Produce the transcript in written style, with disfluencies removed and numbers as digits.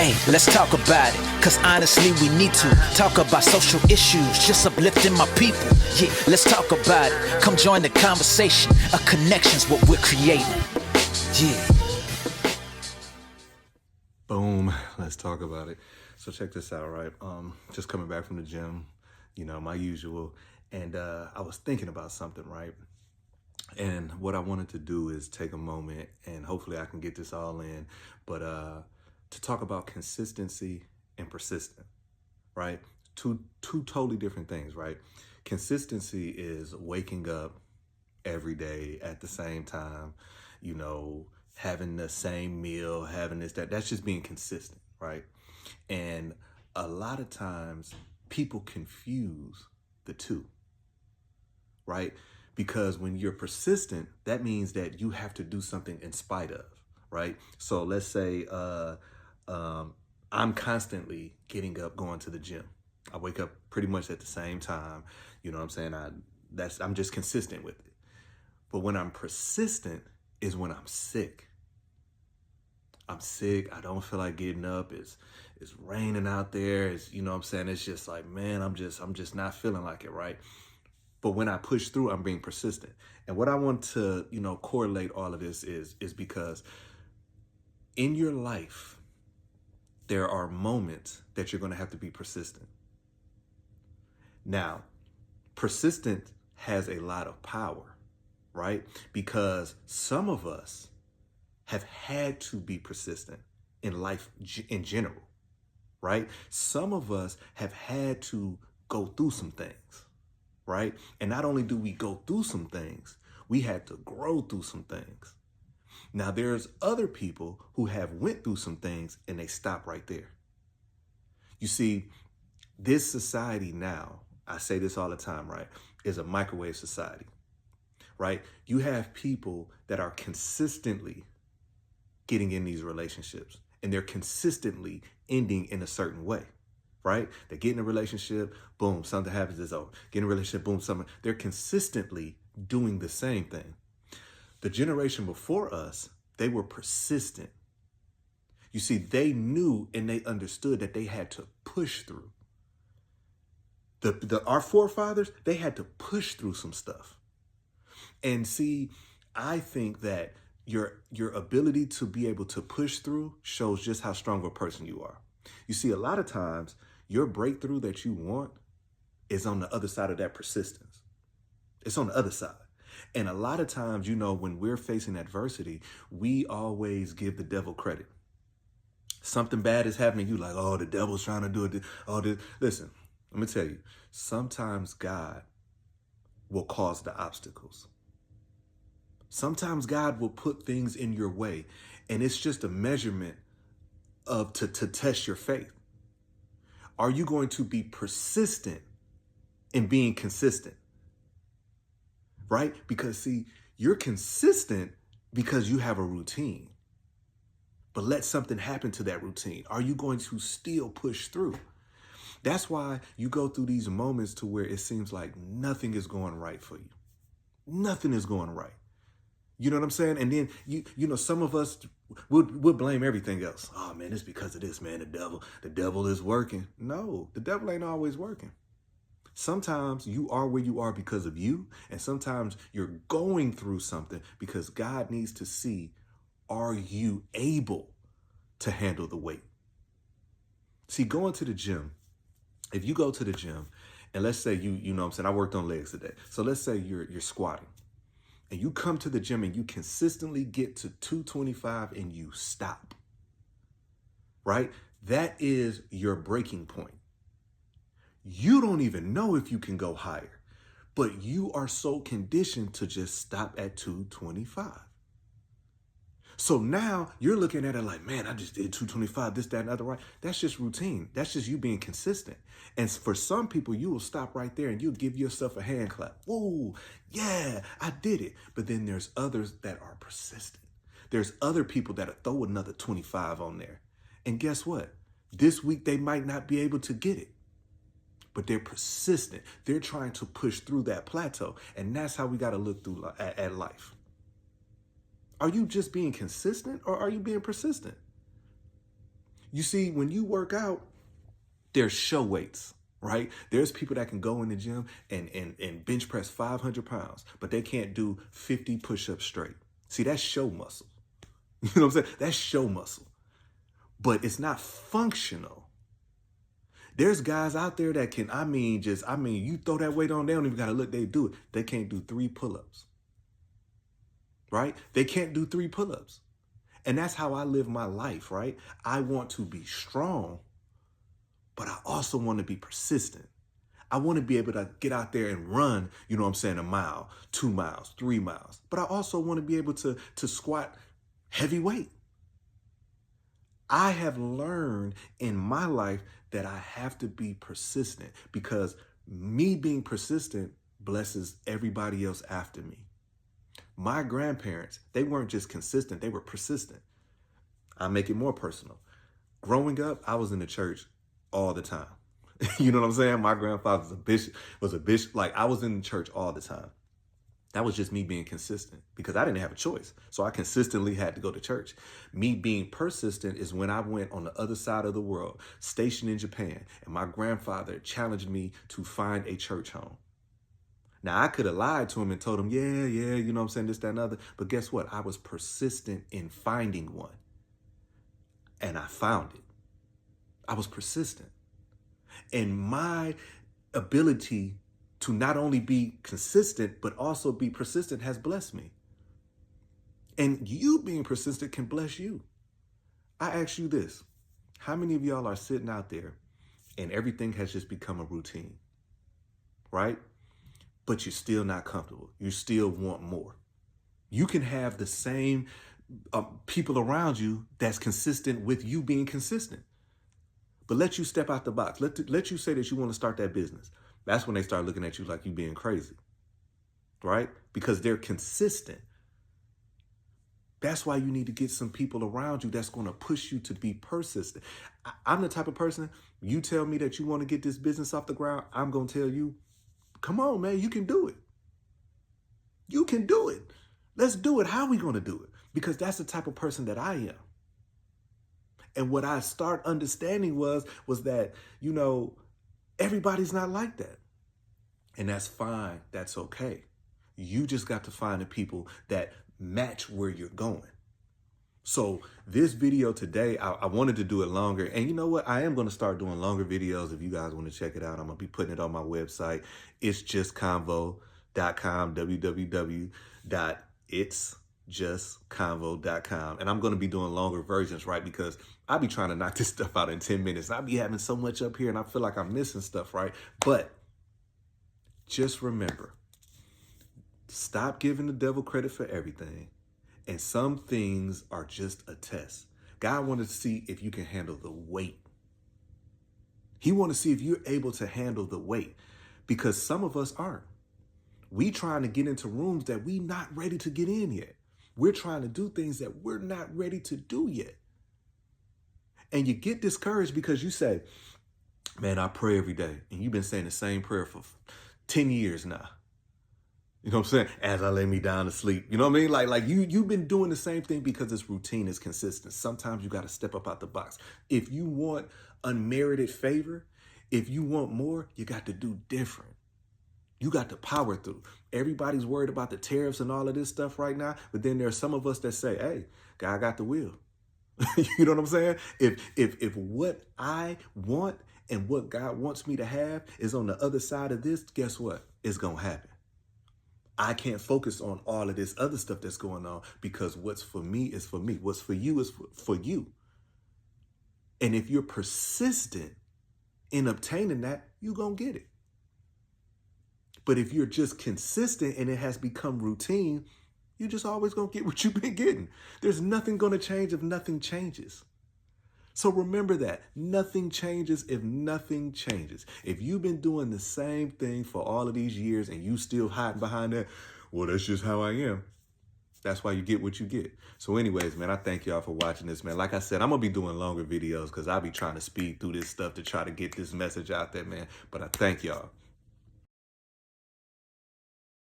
Hey, let's talk about it, cause honestly we need to talk about social issues, just uplifting my people. Yeah, let's talk about it. Come join the conversation. A connection's what we're creating. Yeah. Boom, let's talk about it. So check this out, right? Just coming back from the gym, my usual. And I was thinking about something, right? And what I wanted to do is take a moment, and hopefully I can get this all in, but to talk about consistency and persistent, right? Two totally different things, right? Consistency is waking up every day at the same time, having the same meal, having this, that. That's just being consistent, right? And a lot of times people confuse the two, right? Because when you're persistent, that means that you have to do something in spite of, right? So let's say I'm constantly getting up, going to the gym. I wake up pretty much at the same time. You know what I'm saying? I'm just consistent with it. But when I'm persistent is when I'm sick. I'm sick. I don't feel like getting up. It's raining out there. It's, you know what I'm saying? It's just like, man, I'm just not feeling like it, right? But when I push through, I'm being persistent. And what I want to, correlate all of this is because in your life, there are moments that you're going to have to be persistent. Now, persistent has a lot of power, right? Because some of us have had to be persistent in life in general, right? Some of us have had to go through some things, right? And not only do we go through some things, we had to grow through some things. Now, there's other people who have went through some things and they stop right there. You see, this society now, I say this all the time, right, is a microwave society, right? You have people that are consistently getting in these relationships and they're consistently ending in a certain way, right? They get in a relationship, boom, something happens, it's over. Get in a relationship, boom, something. They're consistently doing the same thing. The generation before us, they were persistent. You see, they knew and they understood that they had to push through. Our forefathers, they had to push through some stuff. And see, I think that your ability to be able to push through shows just how strong of a person you are. You see, a lot of times, your breakthrough that you want is on the other side of that persistence. It's on the other side. And a lot of times, when we're facing adversity, we always give the devil credit. Something bad is happening. You like, oh, the devil's trying to do it. Oh, listen, let me tell you, sometimes God will cause the obstacles. Sometimes God will put things in your way, and it's just a measurement to test your faith. Are you going to be persistent in being consistent? Right? Because see, you're consistent because you have a routine. But let something happen to that routine. Are you going to still push through? That's why you go through these moments to where it seems like nothing is going right for you. Nothing is going right. You know what I'm saying? And then, some of us would blame everything else. Oh, man, it's because of this, man, the devil is working. No, the devil ain't always working. Sometimes you are where you are because of you, and sometimes you're going through something because God needs to see, are you able to handle the weight? See, going to the gym, if you go to the gym, and let's say you know what I'm saying, I worked on legs today. So let's say you're squatting, and you come to the gym and you consistently get to 225 and you stop, right? That is your breaking point. You don't even know if you can go higher, but you are so conditioned to just stop at 225. So now you're looking at it like, man, I just did 225, this, that, and other, right? That's just routine. That's just you being consistent. And for some people, you will stop right there and you'll give yourself a hand clap. Whoa, yeah, I did it. But then there's others that are persistent. There's other people that'll throw another 25 on there. And guess what? This week, they might not be able to get it. But they're persistent. They're trying to push through that plateau. And that's how we got to look through at life. Are you just being consistent or are you being persistent? You see, when you work out, there's show weights, right? There's people that can go in the gym and bench press 500 pounds, but they can't do 50 push-ups straight. See, that's show muscle. You know what I'm saying? That's show muscle. But it's not functional. There's guys out there that can, you throw that weight on, they don't even got to look, they do it. They can't do 3 pull-ups, right? They can't do 3 pull-ups. And that's how I live my life, right? I want to be strong, but I also want to be persistent. I want to be able to get out there and run, you know what I'm saying, 1 mile, 2 miles, 3 miles. But I also want to be able to squat heavy weight. I have learned in my life that I have to be persistent, because me being persistent blesses everybody else after me. My grandparents, they weren't just consistent, they were persistent. I make it more personal. Growing up, I was in the church all the time. You know what I'm saying? My grandfather was a bishop. Like, I was in the church all the time. That was just me being consistent, because I didn't have a choice. So I consistently had to go to church. Me being persistent is when I went on the other side of the world, stationed in Japan, and my grandfather challenged me to find a church home. Now, I could have lied to him and told him, yeah, you know what I'm saying, this, that, and other. But guess what? I was persistent in finding one. And I found it. I was persistent. And my ability to not only be consistent, but also be persistent has blessed me. And you being persistent can bless you. I ask you this. How many of y'all are sitting out there and everything has just become a routine, right? But you're still not comfortable. You still want more. You can have the same people around you that's consistent with you being consistent. But let you step out the box. Let you say that you want to start that business. That's when they start looking at you like you being crazy, right? Because they're consistent. That's why you need to get some people around you that's going to push you to be persistent. I'm the type of person, you tell me that you want to get this business off the ground, I'm going to tell you, come on, man, you can do it. You can do it. Let's do it. How are we going to do it? Because that's the type of person that I am. And what I start understanding was that, you know, everybody's not like that. And that's fine. That's okay. You just got to find the people that match where you're going. So this video today, I wanted to do it longer. And you know what? I am going to start doing longer videos. If you guys want to check it out, I'm going to be putting it on my website. It's justconvo.com, www.itsjustconvo.com. And I'm going to be doing longer versions, right? Because I be trying to knock this stuff out in 10 minutes. I be having so much up here and I feel like I'm missing stuff, right? But just remember, stop giving the devil credit for everything. And some things are just a test. God wanted to see if you can handle the weight. He wanted to see if you're able to handle the weight, because some of us aren't. We trying to get into rooms that we not ready to get in yet. We're trying to do things that we're not ready to do yet. And you get discouraged because you say, man, I pray every day. And you've been saying the same prayer for 10 years now. You know what I'm saying? As I lay me down to sleep. You know what I mean? Like you've been doing the same thing because it's routine, it's consistent. Sometimes you got to step up out the box. If you want unmerited favor, if you want more, you got to do different. You got to power through. Everybody's worried about the tariffs and all of this stuff right now. But then there's some of us that say, hey, God got the will. You know what I'm saying? If what I want and what God wants me to have is on the other side of this, guess what? It's going to happen. I can't focus on all of this other stuff that's going on, because what's for me is for me. What's for you is for you. And if you're persistent in obtaining that, you're going to get it. But if you're just consistent and it has become routine, you're just always going to get what you've been getting. There's nothing going to change if nothing changes. So remember that. Nothing changes if nothing changes. If you've been doing the same thing for all of these years and you still hiding behind that, well, that's just how I am. That's why you get what you get. So anyways, man, I thank y'all for watching this, man. Like I said, I'm going to be doing longer videos because I'll be trying to speed through this stuff to try to get this message out there, man. But I thank y'all.